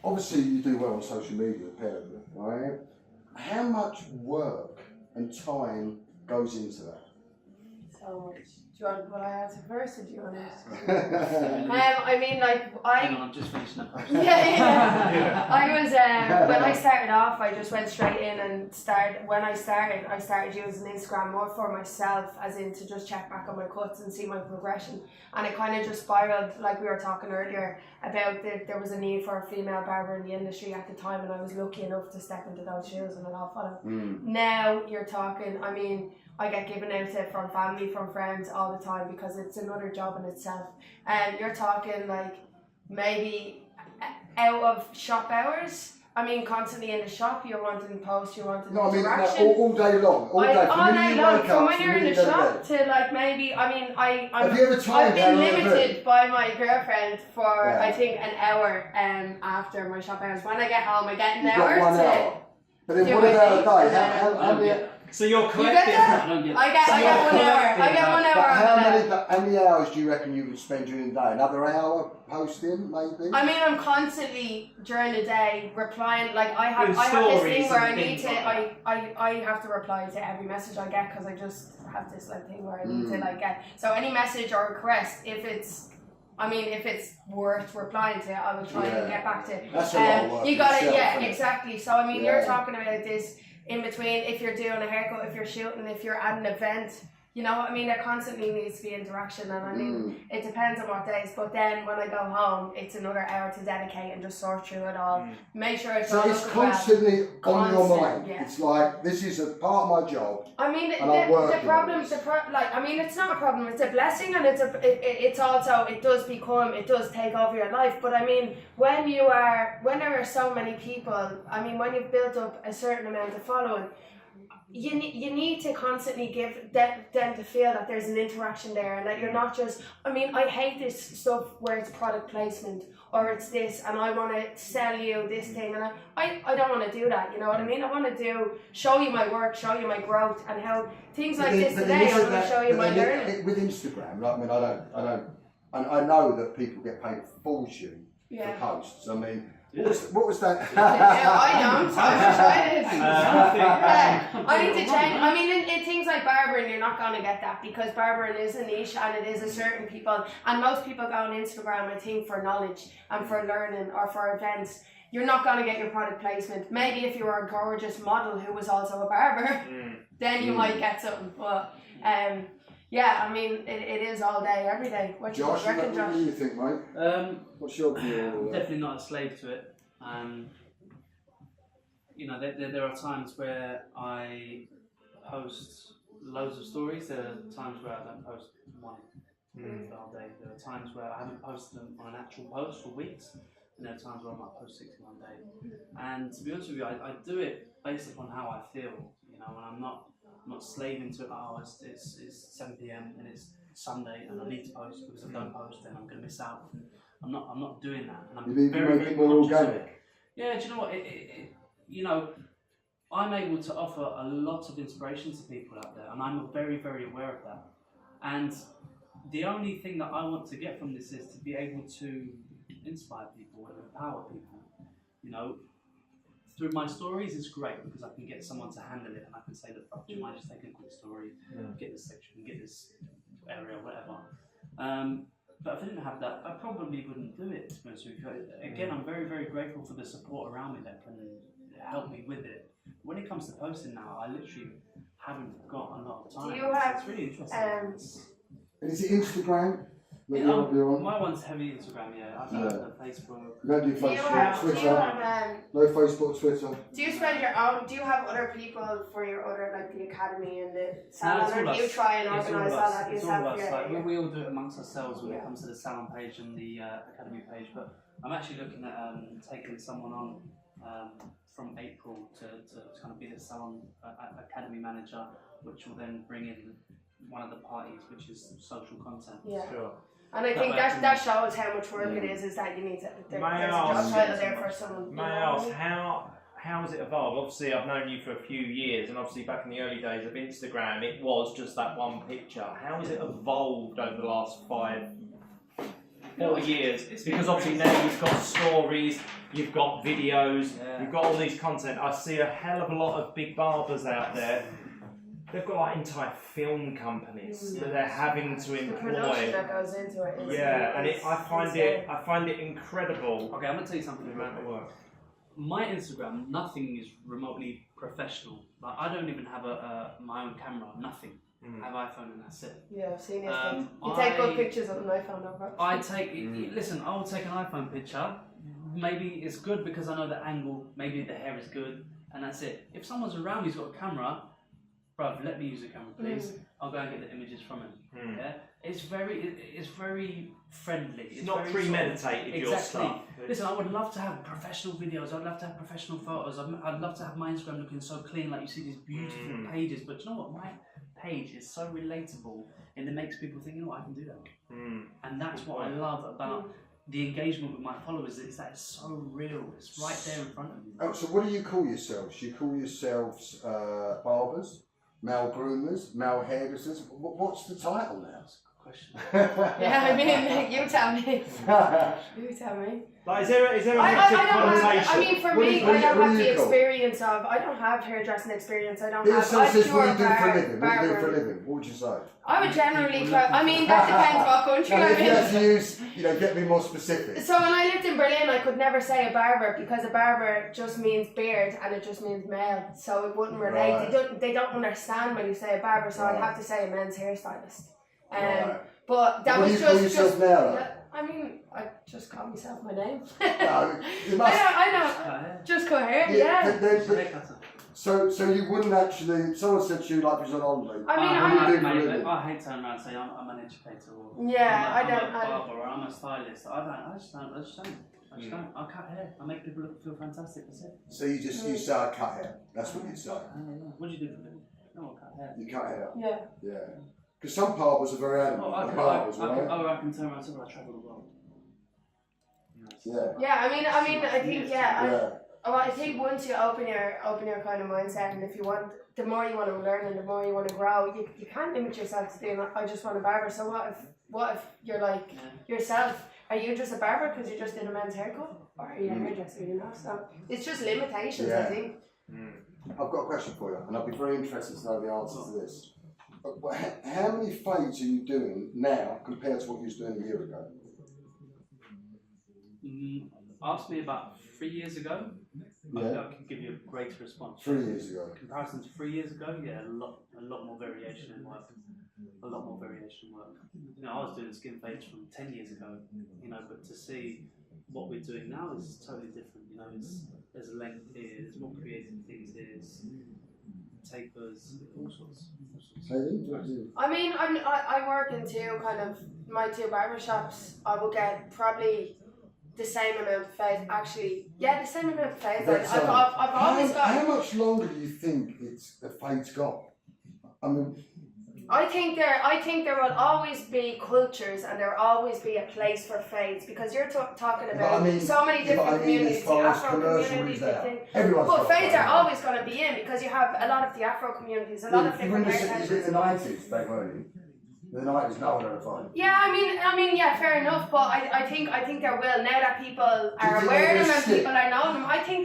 obviously you do well on social media, apparently, right? How much work and time goes into that? So much. Do you want what I answer first, or do you want to? I mean, like Hang on, I'm just finishing up. yeah. I was when I started off, I just went straight in and started. When I started using Instagram more for myself, as in to just check back on my cuts and see my progression. And it kind of just spiraled, like we were talking earlier about there was a need for a female barber in the industry at the time, and I was lucky enough to step into those shoes, and it all followed. Now you're talking. I mean, I get given out to from family, from friends all the time because it's another job in itself. And you're talking like maybe out of shop hours. I mean, constantly in the shop, you're wanting posts, you're wanting interaction. All day long, all day long. From when you're in the shop to like maybe, I mean, Have you ever tried I've been limited by my girlfriend for I think an hour after my shop hours. When I get home, I get an hour. 1 hour. But then what about a day? How many? So you're collecting. I get 1 hour. I get 1 hour. How many hours do you reckon you would spend during the day? Another hour posting, maybe? I mean, I'm constantly during the day replying. Like I have this thing where I need to. I have to reply to every message I get because I just have this like thing where I need to like get. So any message or request, if it's worth replying to, I will try and get back to. That's a lot of work. You got it, exactly. So I mean, you're talking about this in between. If you're doing a haircut, if you're shooting, if you're at an event, you know what I mean. There constantly needs to be interaction, and I mean, it depends on what days. But then when I go home, it's another hour to dedicate and just sort through it all. Make sure it's. So it's constantly on your mind. Yeah. It's like this is a part of my job. I mean, the problem, I mean, it's not a problem. It's a blessing, and it's also it does take over your life. But I mean, when there are so many people, I mean, when you've built up a certain amount of following. You need to constantly give them to feel that there's an interaction there and that you're not just. I mean, I hate this stuff where it's product placement or it's this and I want to sell you this thing and I don't want to do that. You know what I mean? I want to show you my work, show you my growth and how things like this today. I want to show you my learning. With Instagram, like, I know that people get paid a fortune for posts. I mean. What was that? I know, I'm so excited. I need to change. I mean, in things like barbering, you're not going to get that because barbering is a niche and it is a certain people. And most people go on Instagram, I think, for knowledge and for learning or for events. You're not going to get your product placement. Maybe if you were a gorgeous model who was also a barber, then you might get something. But yeah, I mean, it is all day, every day. What do you reckon, Josh? What do you think, mate? What's your view? Definitely not a slave to it. You know, there are times where I post loads of stories. There are times where I don't post one all day. There are times where I haven't posted them on an actual post for weeks. And there are times where I might post 6 in one day. And to be honest with you, I do it based upon how I feel. You know, and I'm not slaving to it. Oh, it's 7 p.m. and it's Sunday and I need to post because if I don't post then I'm going to miss out. And I'm not doing that. And I'm very more organic. Yeah, do you know what? You know, I'm able to offer a lot of inspiration to people out there, and I'm very, very aware of that. And the only thing that I want to get from this is to be able to inspire people and empower people. You know. Through my stories is great because I can get someone to handle it and I can say, look, do you mind just taking a quick story, get this section, get this area, whatever. But if I didn't have that, I probably wouldn't do it. To be honest with you. Again, I'm very, very grateful for the support around me that can help me with it. When it comes to posting now, I literally haven't got a lot of time. Do you have? It's really interesting. Is it Instagram? My one's heavy Instagram, I don't have Facebook. You don't do Facebook, Twitter? No Facebook, Twitter? Do you spend your own, do you have other people for your other, like the academy and the salon, or do you try and organise all that yourself? Like, we all do it amongst ourselves when it comes to the salon page and the academy page, but I'm actually looking at taking someone on from April to kind of be the salon academy manager, which will then bring in one of the parties, which is social content. Yeah. Sure. And I think that shows how much work it is that you need to. There's a job title there for someone. May I ask how has it evolved? Obviously, I've known you for a few years, and obviously back in the early days of Instagram, it was just that one picture. How has it evolved over the last 5 4 years, because obviously now you've got stories, you've got videos, you've got all these content. I see a hell of a lot of big barbers out there. They've got like entire film companies that they're having to The employ. production that goes into it. I find it incredible. Okay, I'm gonna tell you something about work. My Instagram, nothing is remotely professional. Like, I don't even have my own camera, nothing. I have iPhone and that's it. Yeah, I've seen it. You take good pictures of an iPhone, no? Listen, I will take an iPhone picture. Maybe it's good because I know the angle, maybe the hair is good, and that's it. If someone's around me who's got a camera, bruv, let me use the camera, please. I'll go and get the images from him. Yeah, it's very friendly. It's not premeditated. Your stuff. Listen, I would love to have professional videos. I'd love to have professional photos. I'd love to have my Instagram looking so clean, like you see these beautiful pages. But you know what? My page is so relatable, and it makes people think, you know what, I can do that. And that's what I love about the engagement with my followers. Is that it's so real. It's right there in front of you. Oh, so what do you call yourselves? You call yourselves barbers? Male groomers, male hairdressers. What's the title now? Question. Yeah, I mean, you tell me. You tell me. Like, is there a negative connotation? I mean, for me, I don't have the experience of. I don't have hairdressing experience. I don't have. Someone says, what do you do for a living? Barber. What do you do for a living? What would you say? I would generally try. I mean, that depends what country No, I'm if you in. have to use, get me more specific. So when I lived in Berlin, I could never say a barber because a barber just means beard and it just means male. So it wouldn't relate. Right. They don't understand when you say a barber. So I'd have to say a men's hairstylist. Right. But that what was do you call yourself now? I mean, I just call myself my name. No, you must. I know. Just cut hair, So you wouldn't actually. Someone said to you like he's on holiday. I hate turning around and saying I'm an educator or I'm a barber or I'm a stylist. I just don't. I cut hair. I make people feel fantastic. That's it. So you say I cut hair. That's what you say. What do you do for them? No, I cut hair. You cut hair. Yeah. Yeah. Because some barbers are very adamant. I can turn around and say I travel the world. Yeah. Yeah, I mean, I think I think once you open your kind of mindset, and if you want, the more you want to learn and the more you want to grow, you can't limit yourself to doing. I just want a barber. So what if you're like yourself? Are you just a barber because you just did a men's haircut, or are you a hairdresser? So it's just limitations. I think. I've got a question for you, and I'd be very interested to know the answer to this. How many fades are you doing now compared to what you was doing a year ago? Ask me about 3 years ago. I can give you a greater response. 3 years ago. In comparison to 3 years ago, a lot more variation in work. A lot more variation in work. I was doing skin fades from 10 years ago. But to see what we're doing now is totally different. There's length here. There's more creative things here. There's tapers, all sorts. I mean, I work in my two barber shops. I will get probably the same amount of fades. Actually, the same amount of fades. I've always got. How much longer do you think the fade's got? I mean. I think there will always be cultures and there will always be a place for fades because you're talking about so many different communities, the Afro communities, but fades are always going to be in because you have a lot of the Afro communities, a lot of different hairstyles. In the 90s, they weren't. In the 90s, no one ever found. Yeah, I mean, fair enough, but I think there will now that people are aware of them and people are knowing them. I think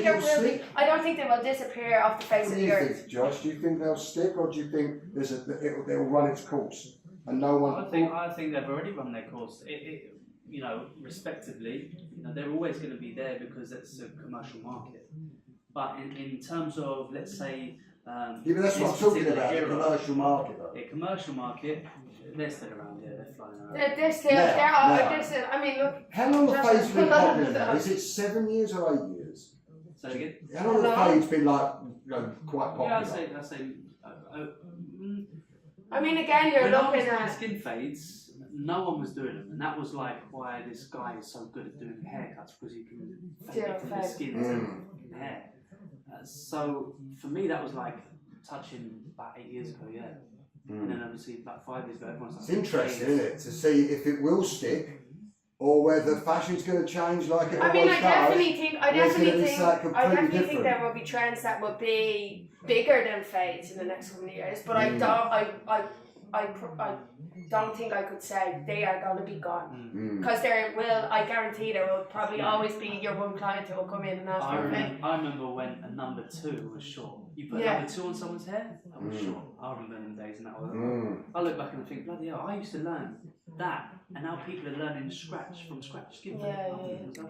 there will be. I don't think they will disappear off the face of the earth. What do you think, Josh? Do you think they'll stick, or do you think they'll run its course and no one? I think they've already run their course. Respectively, they're always going to be there because it's a commercial market. But in terms of, let's say. But that's what I'm talking about, the commercial market though. The commercial market, they're still around, they're flying around. They're still, I mean, look. How long have fades been popular now? Is it 7 years or 8 years? Say again? How long have fades been quite popular? Yeah, I say. I mean, again, you're looking at skin fades. No one was doing them, and that was like why this guy is so good at doing haircuts because he can fade it from the skin to hair. So for me, that was like touching about 8 years ago, and then obviously about 5 years ago, everyone's like. It's interesting, isn't it, to see if it will stick or whether fashion's going to change like it always does. I definitely think there will be trends that will be bigger than fades in the next couple of years. But I don't think I could say they are going to be gone. Mm. Because I guarantee there will probably always be your one client who will come in and ask for a pay. I remember when a number 2 was short. You put a number 2 on someone's hair, that was short. I remember them days and that was. I look back and think, bloody hell, I used to learn that, and now people are learning from scratch.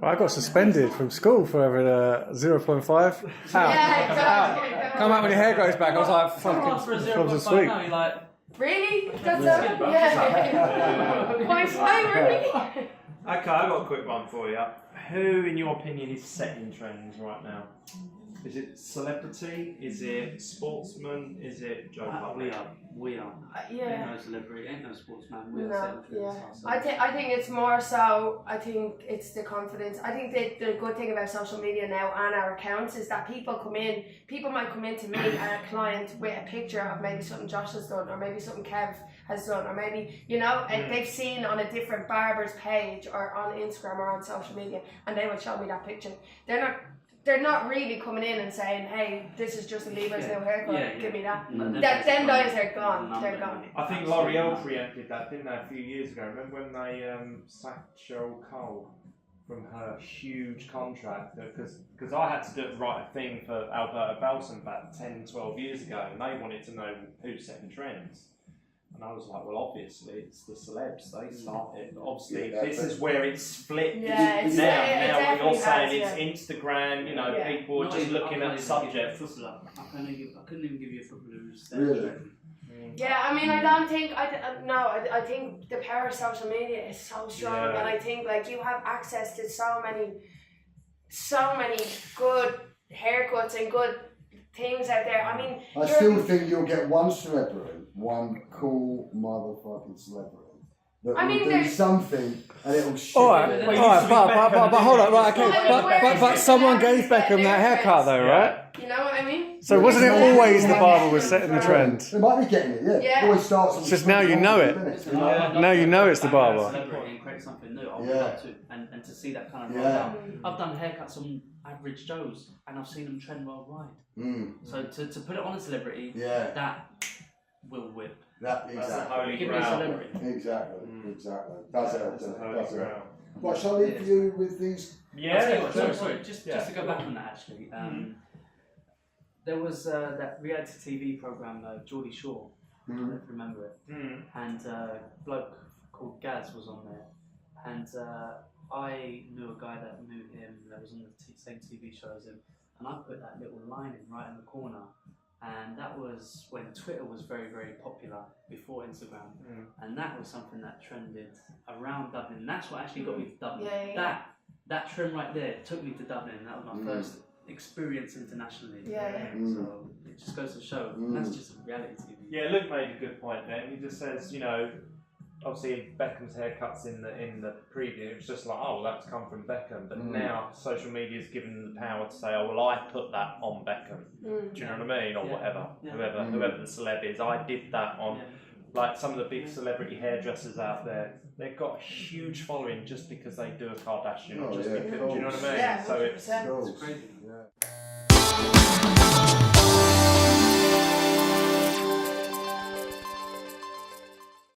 I got suspended from school for having a 0.5. Yeah, exactly. Come out when your hair grows back. I was like, For a fucking, was sweet. now, you're like, Really? That's it? Yeah. Point 5, really? Okay, I've got a quick one for you. Who, in your opinion, is setting trends right now? Is it celebrity? Is it sportsman? Is it Joe Public? We are. Yeah. Ain't no celebrity, ain't no sportsman. We are No, setting trends yeah. ourselves. I think it's more so, I think it's the confidence. I think that the good thing about social media now and our accounts is that people might come in to me and a client with a picture of maybe something Josh has done, or maybe something Kev has done, or maybe, and they've seen on a different barber's page or on Instagram or on social media, and they would show me that picture. They're not really coming in and saying, hey, this is just a Levi's new haircut, give me that. Them guys are gone. They're gone. I think L'Oreal preempted that, didn't they, a few years ago? Remember when they sacked Cheryl Cole from her huge contract? Because I had to write a thing for Alberto Balsam back 10, 12 years ago, and they wanted to know who's setting trends. And I was like, well, obviously it's the celebs. They started. Obviously, this is where it's flipped. Yeah, now we're all saying has, it's Instagram. People are just looking at subjects. I couldn't even give you a footballer who's Really? Yeah, I mean, I don't think, I think the power of social media is so strong, and I think you have access to so many good haircuts and good things out there. I mean, I still think you'll get one celebrity, one cool motherfucking celebrity. That will do something and it'll shit. Alright, but hold on, right, okay, but someone gave Beckham that haircut though, right? You know what I mean? So wasn't it always the barber was setting the trend? They might be getting it, Yeah. Always starts. It's just now you know it. Now you know it's the barber. Celebrity and create something new. I would love to, and to see that kind of roll out. I've done haircuts on average Joes, and I've seen them trend worldwide. So to put it on a celebrity, that will whip. Exactly. Give me a celebrity. Exactly. Does it? Right, shall I leave you with these? Yeah. Sorry. Just to go back on that actually. There was that reality TV program, Geordie Shore. I don't know if you remember it. And a bloke called Gaz was on there, and I knew a guy that knew him that was on the same TV show as him, and I put that little line in right in the corner. And that was when Twitter was very, very popular before Instagram. And that was something that trended around Dublin. And that's what actually got me to Dublin. That trend right there took me to Dublin. That was my first experience internationally. So it just goes to show that's just reality TV. Yeah, Luke made a good point then. He just says, obviously Beckham's haircuts in the preview, it's just like, oh, well, that's come from Beckham. But now social media's given them the power to say, oh, well, I put that on Beckham. Do you know what I mean? Or whatever, whoever the celeb is. I did that on, like some of the big celebrity hairdressers out there. They've got a huge following just because they do a Kardashian, or just because, do you know what I mean? Yeah, so it's 100%. It's crazy.